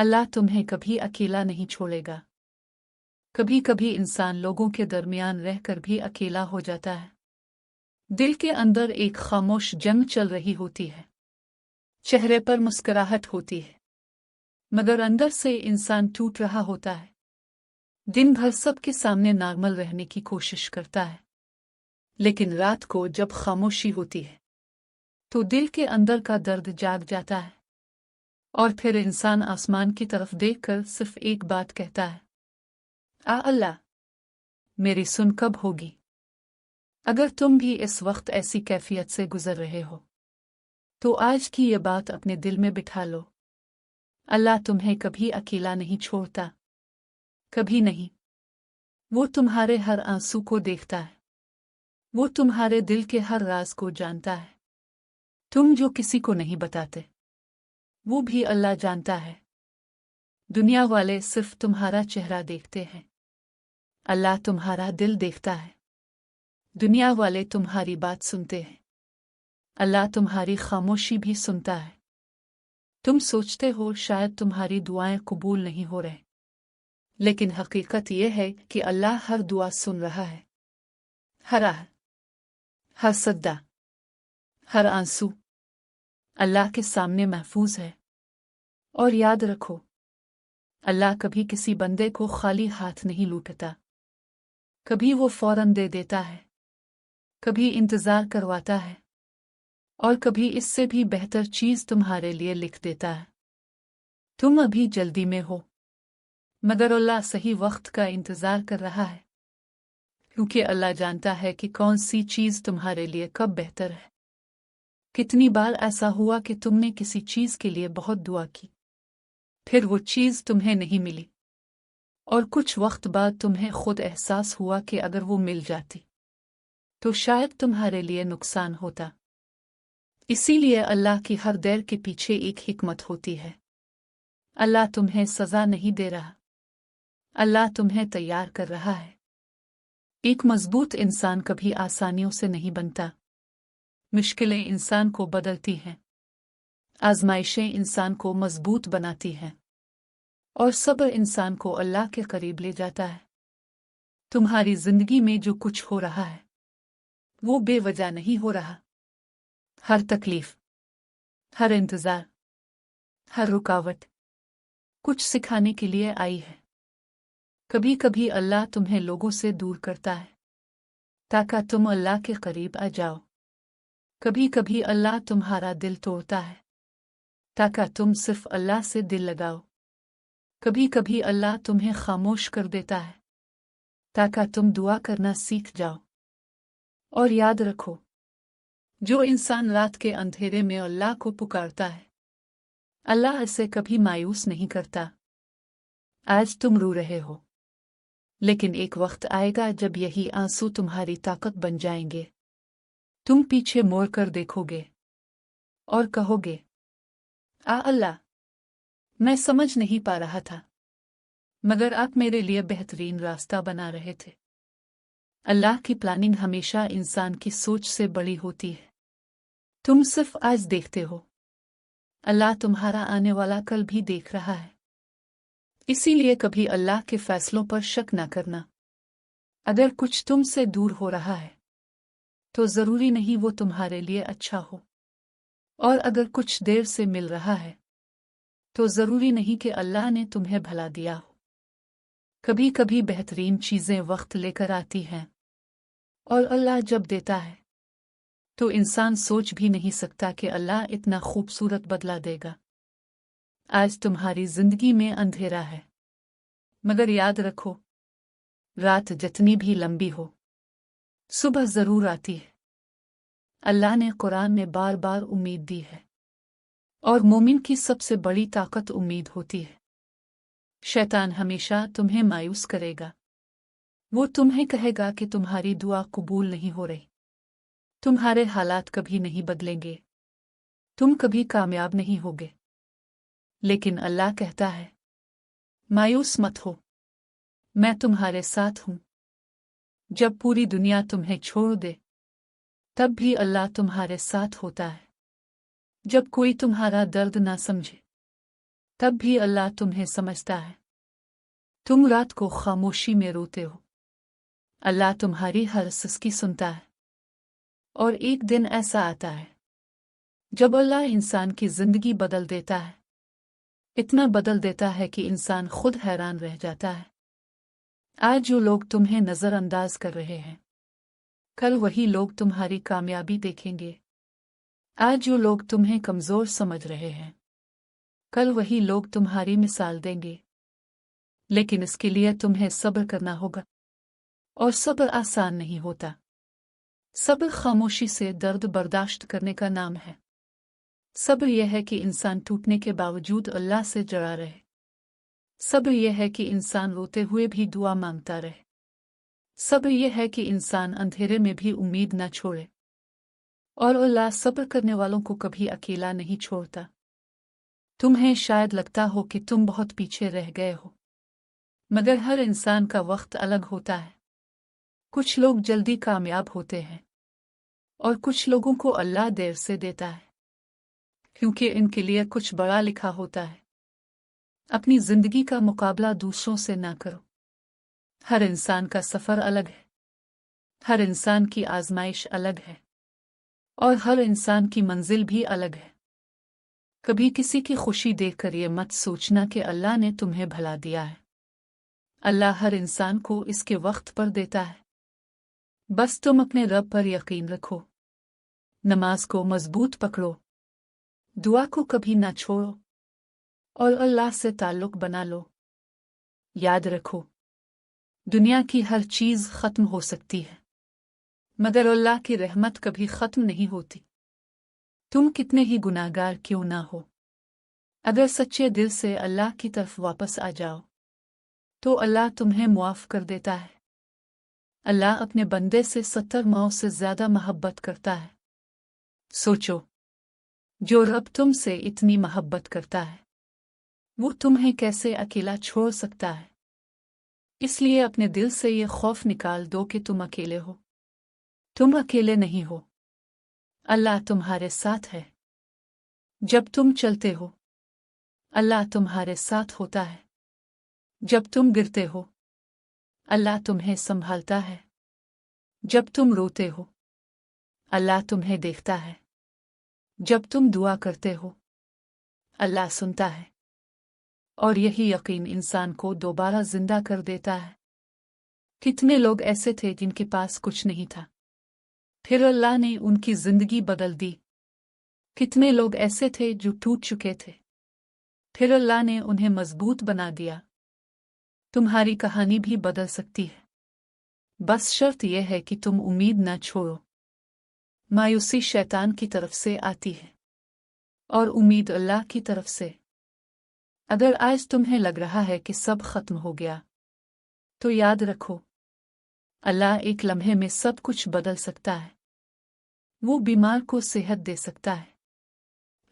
अल्लाह तुम्हें कभी अकेला नहीं छोड़ेगा। कभी कभी इंसान लोगों के दरमियान रहकर भी अकेला हो जाता है। दिल के अंदर एक खामोश जंग चल रही होती है। चेहरे पर मुस्कुराहट होती है, मगर अंदर से इंसान टूट रहा होता है। दिन भर सबके सामने नॉर्मल रहने की कोशिश करता है, लेकिन रात को जब खामोशी होती है तो दिल के अंदर का दर्द जाग जाता है। और फिर इंसान आसमान की तरफ देखकर सिर्फ एक बात कहता है, आ अल्लाह, मेरी सुन कब होगी। अगर तुम भी इस वक्त ऐसी कैफियत से गुजर रहे हो तो आज की ये बात अपने दिल में बिठा लो। अल्लाह तुम्हें कभी अकेला नहीं छोड़ता, कभी नहीं। वो तुम्हारे हर आंसू को देखता है, वो तुम्हारे दिल के हर राज को जानता है। तुम जो किसी को नहीं बताते वो भी अल्लाह जानता है। दुनिया वाले सिर्फ तुम्हारा चेहरा देखते हैं, अल्लाह तुम्हारा दिल देखता है। दुनिया वाले तुम्हारी बात सुनते हैं, अल्लाह तुम्हारी खामोशी भी सुनता है। तुम सोचते हो शायद तुम्हारी दुआएं कबूल नहीं हो रहे, लेकिन हकीकत यह है कि अल्लाह हर दुआ सुन रहा है। हर आह, हर सद्दा, हर आंसू अल्लाह के सामने महफूज है। और याद रखो, अल्लाह कभी किसी बंदे को खाली हाथ नहीं लूटता। कभी वो फौरन दे देता है, कभी इंतजार करवाता है, और कभी इससे भी बेहतर चीज तुम्हारे लिए लिख देता है। तुम अभी जल्दी में हो, मगर अल्लाह सही वक्त का इंतजार कर रहा है, क्योंकि अल्लाह जानता है कि कौन सी चीज तुम्हारे लिए कब बेहतर है। कितनी बार ऐसा हुआ कि तुमने किसी चीज के लिए बहुत दुआ की, फिर वो चीज तुम्हें नहीं मिली, और कुछ वक्त बाद तुम्हें खुद एहसास हुआ कि अगर वो मिल जाती तो शायद तुम्हारे लिए नुकसान होता। इसीलिए अल्लाह की हर देर के पीछे एक हिकमत होती है। अल्लाह तुम्हें सजा नहीं दे रहा, अल्लाह तुम्हें तैयार कर रहा है। एक मजबूत इंसान कभी आसानियों से नहीं बनता। मुश्किलें इंसान को बदलती हैं, आजमाइशें इंसान को मजबूत बनाती हैं, और सब्र इंसान को अल्लाह के करीब ले जाता है। तुम्हारी जिंदगी में जो कुछ हो रहा है वो बेवजह नहीं हो रहा। हर तकलीफ, हर इंतजार, हर रुकावट कुछ सिखाने के लिए आई है। कभी कभी अल्लाह तुम्हें लोगों से दूर करता है ताकि तुम अल्लाह के करीब आ जाओ। कभी कभी अल्लाह तुम्हारा दिल तोड़ता है ताकि तुम सिर्फ अल्लाह से दिल लगाओ। कभी कभी अल्लाह तुम्हें खामोश कर देता है ताकि तुम दुआ करना सीख जाओ। और याद रखो, जो इंसान रात के अंधेरे में अल्लाह को पुकारता है, अल्लाह इसे कभी मायूस नहीं करता। आज तुम रो रहे हो, लेकिन एक वक्त आएगा जब यही आंसू तुम्हारी ताकत बन जाएंगे। तुम पीछे मोड़ कर देखोगे और कहोगे, आ अल्लाह, मैं समझ नहीं पा रहा था, मगर आप मेरे लिए बेहतरीन रास्ता बना रहे थे। अल्लाह की प्लानिंग हमेशा इंसान की सोच से बड़ी होती है। तुम सिर्फ आज देखते हो, अल्लाह तुम्हारा आने वाला कल भी देख रहा है। इसीलिए कभी अल्लाह के फैसलों पर शक न करना। अगर कुछ तुमसे दूर हो रहा है तो जरूरी नहीं वो तुम्हारे लिए अच्छा हो, और अगर कुछ देर से मिल रहा है तो जरूरी नहीं कि अल्लाह ने तुम्हें भला दिया हो। कभी कभी बेहतरीन चीजें वक्त लेकर आती हैं, और अल्लाह जब देता है तो इंसान सोच भी नहीं सकता कि अल्लाह इतना खूबसूरत बदला देगा। आज तुम्हारी जिंदगी में अंधेरा है, मगर याद रखो, रात जितनी भी लंबी हो, सुबह जरूर आती है। अल्लाह ने कुरान में बार बार उम्मीद दी है, और मोमिन की सबसे बड़ी ताकत उम्मीद होती है। शैतान हमेशा तुम्हें मायूस करेगा। वो तुम्हें कहेगा कि तुम्हारी दुआ कबूल नहीं हो रही, तुम्हारे हालात कभी नहीं बदलेंगे, तुम कभी कामयाब नहीं होगे। लेकिन अल्लाह कहता है, मायूस मत हो, मैं तुम्हारे साथ हूं। जब पूरी दुनिया तुम्हें छोड़ दे तब भी अल्लाह तुम्हारे साथ होता है। जब कोई तुम्हारा दर्द ना समझे तब भी अल्लाह तुम्हें समझता है। तुम रात को खामोशी में रोते हो, अल्लाह तुम्हारी हर सिसकी सुनता है। और एक दिन ऐसा आता है जब अल्लाह इंसान की जिंदगी बदल देता है, इतना बदल देता है कि इंसान खुद हैरान रह जाता है। आज जो लोग तुम्हें नज़रअंदाज कर रहे हैं, कल वही लोग तुम्हारी कामयाबी देखेंगे। आज जो लोग तुम्हें कमज़ोर समझ रहे हैं, कल वही लोग तुम्हारी मिसाल देंगे। लेकिन इसके लिए तुम्हें सब्र करना होगा, और सब्र आसान नहीं होता। सब्र खामोशी से दर्द बर्दाश्त करने का नाम है। सब्र यह है कि इंसान टूटने के बावजूद अल्लाह से जड़ा रहे। सब्र यह है कि इंसान रोते हुए भी दुआ मांगता रहे। सब्र यह है कि इंसान अंधेरे में भी उम्मीद न छोड़े। और अल्लाह सब्र करने वालों को कभी अकेला नहीं छोड़ता। तुम्हें शायद लगता हो कि तुम बहुत पीछे रह गए हो, मगर हर इंसान का वक्त अलग होता है। कुछ लोग जल्दी कामयाब होते हैं और कुछ लोगों को अल्लाह देर से देता है, क्योंकि इनके लिए कुछ बड़ा लिखा होता है। अपनी जिंदगी का मुकाबला दूसरों से ना करो। हर इंसान का सफ़र अलग है, हर इंसान की आजमाइश अलग है, और हर इंसान की मंजिल भी अलग है। कभी किसी की खुशी देखकर ये मत सोचना कि अल्लाह ने तुम्हें भला दिया है। अल्लाह हर इंसान को इसके वक्त पर देता है। बस तुम अपने रब पर यकीन रखो, नमाज को मजबूत पकड़ो, दुआ को कभी ना छोड़ो, और अल्लाह से ताल्लुक बना लो। याद रखो, दुनिया की हर चीज़ ख़त्म हो सकती है, मगर अल्लाह की रहमत कभी ख़त्म नहीं होती। तुम कितने ही गुनाहगार क्यों ना हो, अगर सच्चे दिल से अल्लाह की तरफ वापस आ जाओ तो अल्लाह तुम्हें मुआफ़ कर देता है। अल्लाह अपने बंदे से 70 माओं से ज़्यादा मोहब्बत करता है। सोचो, जो रब तुमसे इतनी मोहब्बत करता है, वो तुम्हें कैसे अकेला छोड़ सकता है? इसलिए अपने दिल से ये खौफ निकाल दो कि तुम अकेले हो। तुम अकेले नहीं हो, अल्लाह तुम्हारे साथ है। जब तुम चलते हो, अल्लाह तुम्हारे साथ होता है। जब तुम गिरते हो, अल्लाह तुम्हें संभालता है। जब तुम रोते हो, अल्लाह तुम्हें देखता है। जब तुम दुआ करते हो, अल्लाह सुनता है। और यही यकीन इंसान को दोबारा जिंदा कर देता है। कितने लोग ऐसे थे जिनके पास कुछ नहीं था, फिर अल्लाह ने उनकी जिंदगी बदल दी। कितने लोग ऐसे थे जो टूट चुके थे, फिर अल्लाह ने उन्हें मजबूत बना दिया। तुम्हारी कहानी भी बदल सकती है, बस शर्त यह है कि तुम उम्मीद न छोड़ो। मायूसी शैतान की तरफ से आती है और उम्मीद अल्लाह की तरफ से। अगर आज तुम्हें लग रहा है कि सब खत्म हो गया, तो याद रखो, अल्लाह एक लम्हे में सब कुछ बदल सकता है। वो बीमार को सेहत दे सकता है,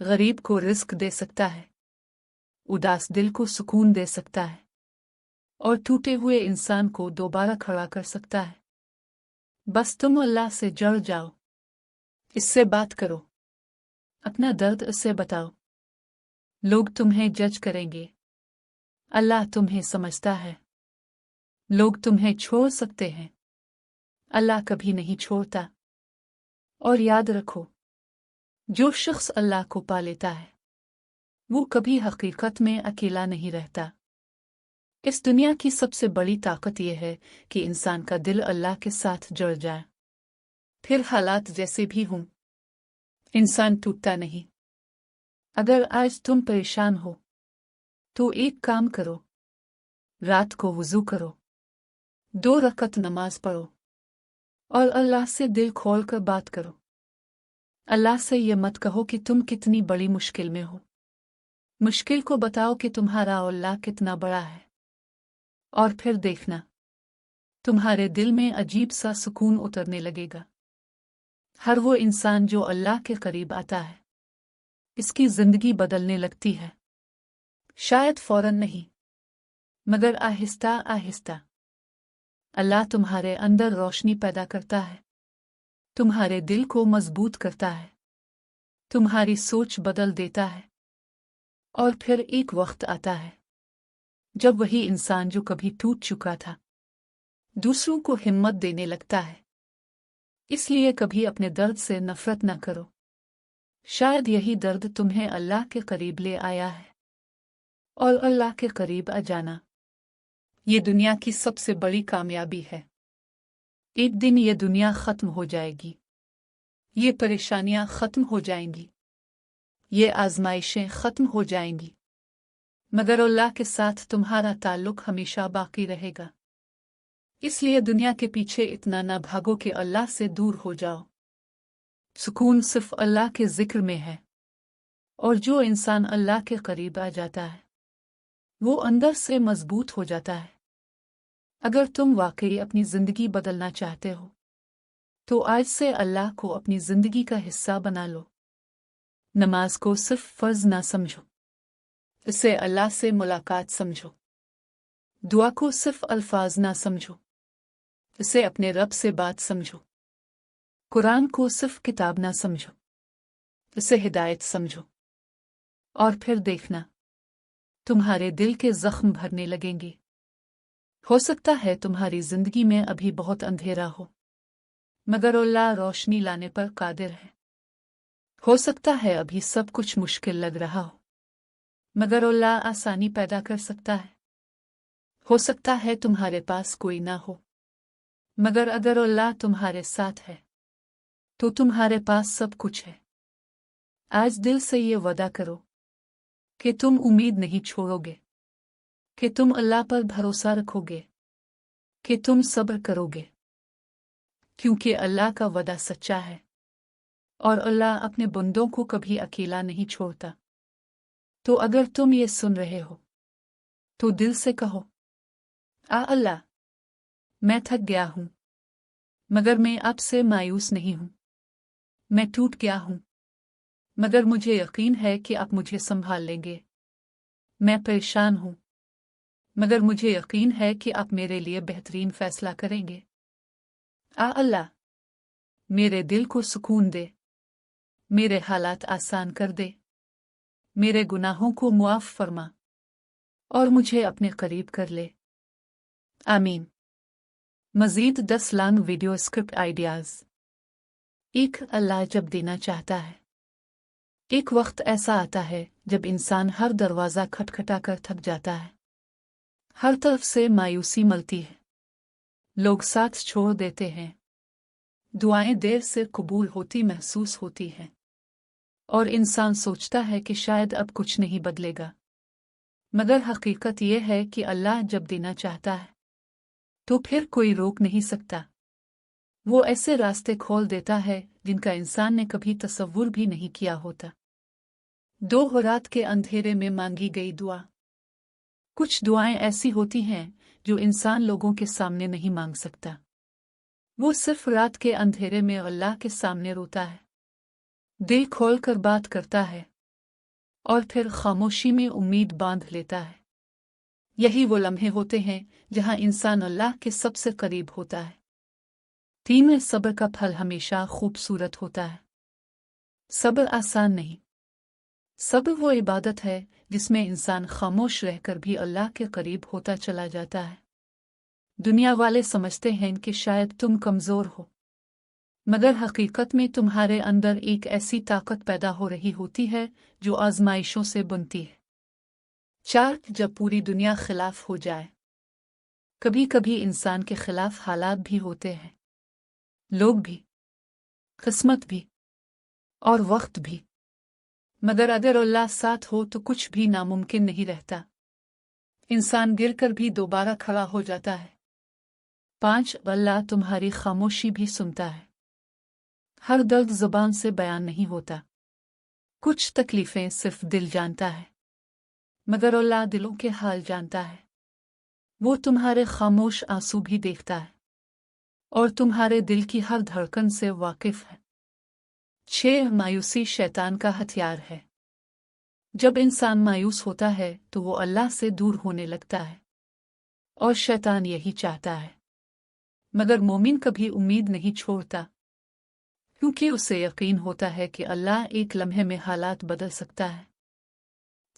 गरीब को रिस्क दे सकता है, उदास दिल को सुकून दे सकता है, और टूटे हुए इंसान को दोबारा खड़ा कर सकता है। बस तुम अल्लाह से जुड़ जाओ, इससे बात करो, अपना दर्द उससे बताओ। लोग तुम्हें जज करेंगे, अल्लाह तुम्हें समझता है। लोग तुम्हें छोड़ सकते हैं, अल्लाह कभी नहीं छोड़ता। और याद रखो, जो शख्स अल्लाह को पा लेता है, वो कभी हकीकत में अकेला नहीं रहता। इस दुनिया की सबसे बड़ी ताकत यह है कि इंसान का दिल अल्लाह के साथ जुड़ जाए। फिर हालात जैसे भी हों, इंसान टूटता नहीं। अगर आज तुम परेशान हो, तो एक काम करो, रात को वुज़ू करो, 2 रकअत नमाज पढ़ो, और अल्लाह से दिल खोल कर बात करो। अल्लाह से ये मत कहो कि तुम कितनी बड़ी मुश्किल में हो। मुश्किल को बताओ कि तुम्हारा अल्लाह कितना बड़ा है, और फिर देखना, तुम्हारे दिल में अजीब सा सुकून उतरने लगेगा। हर वो इंसान जो अल्लाह के करीब आता है, इसकी जिंदगी बदलने लगती है। शायद फौरन नहीं, मगर आहिस्ता आहिस्ता। अल्लाह तुम्हारे अंदर रोशनी पैदा करता है, तुम्हारे दिल को मजबूत करता है, तुम्हारी सोच बदल देता है। और फिर एक वक्त आता है जब वही इंसान जो कभी टूट चुका था दूसरों को हिम्मत देने लगता है। इसलिए कभी अपने दर्द से नफरत न करो। शायद यही दर्द तुम्हें अल्लाह के करीब ले आया है। और अल्लाह के करीब आ जाना ये दुनिया की सबसे बड़ी कामयाबी है। एक दिन ये दुनिया खत्म हो जाएगी, ये परेशानियां खत्म हो जाएंगी, ये आजमाइशें खत्म हो जाएंगी, मगर अल्लाह के साथ तुम्हारा ताल्लुक हमेशा बाकी रहेगा। इसलिए दुनिया के पीछे इतना ना भागो कि अल्लाह से दूर हो जाओ। सुकून सिर्फ अल्लाह के जिक्र में है। और जो इंसान अल्लाह के करीब आ जाता है वो अंदर से मजबूत हो जाता है। अगर तुम वाकई अपनी जिंदगी बदलना चाहते हो तो आज से अल्लाह को अपनी जिंदगी का हिस्सा बना लो। नमाज को सिर्फ फर्ज ना समझो, इसे अल्लाह से मुलाकात समझो। दुआ को सिर्फ अल्फाज ना समझो, इसे अपने रब से बात समझो। कुरान को सिर्फ किताब ना समझो, इसे हिदायत समझो। और फिर देखना तुम्हारे दिल के जख्म भरने लगेंगे। हो सकता है तुम्हारी जिंदगी में अभी बहुत अंधेरा हो, मगर अल्लाह रोशनी लाने पर कादिर है। हो सकता है अभी सब कुछ मुश्किल लग रहा हो, मगर अल्लाह आसानी पैदा कर सकता है। हो सकता है तुम्हारे पास कोई ना हो, मगर अगर अल्लाह तुम्हारे साथ है तो तुम्हारे पास सब कुछ है। आज दिल से ये वादा करो कि तुम उम्मीद नहीं छोड़ोगे, कि तुम अल्लाह पर भरोसा रखोगे, कि तुम सब्र करोगे, क्योंकि अल्लाह का वादा सच्चा है और अल्लाह अपने बंदों को कभी अकेला नहीं छोड़ता। तो अगर तुम ये सुन रहे हो तो दिल से कहो, अल्लाह, मैं थक गया हूं, मगर मैं आपसे मायूस नहीं हूं। मैं टूट गया हूं, मगर मुझे यकीन है कि आप मुझे संभाल लेंगे। मैं परेशान हूं, मगर मुझे यकीन है कि आप मेरे लिए बेहतरीन फैसला करेंगे। अल्लाह, मेरे दिल को सुकून दे, मेरे हालात आसान कर दे, मेरे गुनाहों को मुआफ फरमा और मुझे अपने करीब कर ले। आमीन। मज़ीद 10 लांग वीडियो स्क्रिप्ट आइडियाज़। एक अल्लाह जब देना चाहता है। एक वक्त ऐसा आता है जब इंसान हर दरवाज़ा खटखटा कर थक जाता है। हर तरफ से मायूसी मिलती है, लोग साथ छोड़ देते हैं, दुआएं देर से कबूल होती महसूस होती हैं और इंसान सोचता है कि शायद अब कुछ नहीं बदलेगा। मगर हकीकत यह है कि अल्लाह जब देना चाहता है तो फिर कोई रोक नहीं सकता। वो ऐसे रास्ते खोल देता है जिनका इंसान ने कभी तसव्वुर भी नहीं किया होता। 2 रात के अंधेरे में मांगी गई दुआ। कुछ दुआएं ऐसी होती हैं जो इंसान लोगों के सामने नहीं मांग सकता। वो सिर्फ रात के अंधेरे में अल्लाह के सामने रोता है, दिल खोल कर बात करता है और फिर खामोशी में उम्मीद बांध लेता है। यही वो लम्हे होते हैं जहां इंसान अल्लाह के सबसे करीब होता है। 3 सब्र का फल हमेशा खूबसूरत होता है। सब्र आसान नहीं। सब्र वो इबादत है जिसमें इंसान खामोश रहकर भी अल्लाह के करीब होता चला जाता है। दुनिया वाले समझते हैं कि शायद तुम कमज़ोर हो, मगर हकीकत में तुम्हारे अंदर एक ऐसी ताकत पैदा हो रही होती है जो आजमाइशों से बनती है। 4 जब पूरी दुनिया खिलाफ हो जाए। कभी कभी इंसान के खिलाफ हालात भी होते हैं, लोग भी, किस्मत भी और वक्त भी, मगर अगर अल्लाह साथ हो तो कुछ भी नामुमकिन नहीं रहता। इंसान गिरकर भी दोबारा खड़ा हो जाता है। 5 अल्लाह तुम्हारी खामोशी भी सुनता है। हर दर्द जुबान से बयान नहीं होता। कुछ तकलीफें सिर्फ दिल जानता है, मगर अल्लाह दिलों के हाल जानता है। वो तुम्हारे खामोश आंसू भी देखता है और तुम्हारे दिल की हर धड़कन से वाकिफ है। 6 मायूसी शैतान का हथियार है। जब इंसान मायूस होता है तो वो अल्लाह से दूर होने लगता है और शैतान यही चाहता है। मगर मोमिन कभी उम्मीद नहीं छोड़ता, क्योंकि उसे यकीन होता है कि अल्लाह एक लम्हे में हालात बदल सकता है।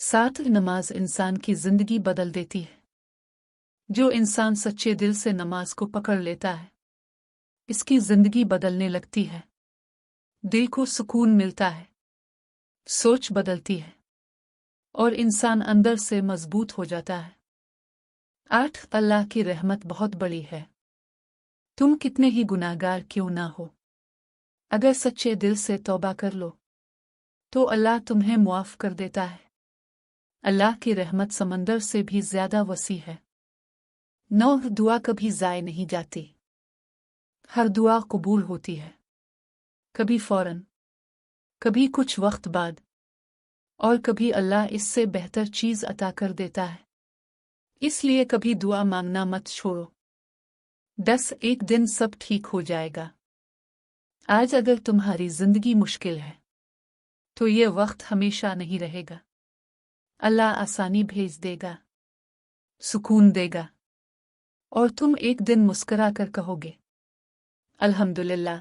साथ नमाज इंसान की जिंदगी बदल देती है। जो इंसान सच्चे दिल से नमाज को पकड़ लेता है, इसकी जिंदगी बदलने लगती है। दिल को सुकून मिलता है, सोच बदलती है और इंसान अंदर से मजबूत हो जाता है। 8 अल्लाह की रहमत बहुत बड़ी है। तुम कितने ही गुनाहगार क्यों ना हो, अगर सच्चे दिल से तौबा कर लो तो अल्लाह तुम्हें मुआफ कर देता है। अल्लाह की रहमत समंदर से भी ज्यादा वसी है। 9 दुआ कभी ज़ाय नहीं जाती। हर दुआ कबूल होती है, कभी फौरन, कभी कुछ वक्त बाद, और कभी अल्लाह इससे बेहतर चीज़ अता कर देता है। इसलिए कभी दुआ मांगना मत छोड़ो। 10 एक दिन सब ठीक हो जाएगा। आज अगर तुम्हारी जिंदगी मुश्किल है तो ये वक्त हमेशा नहीं रहेगा। अल्लाह आसानी भेज देगा, सुकून देगा और तुम एक दिन मुस्कुरा कर कहोगे अल्हम्दुलिल्लाह।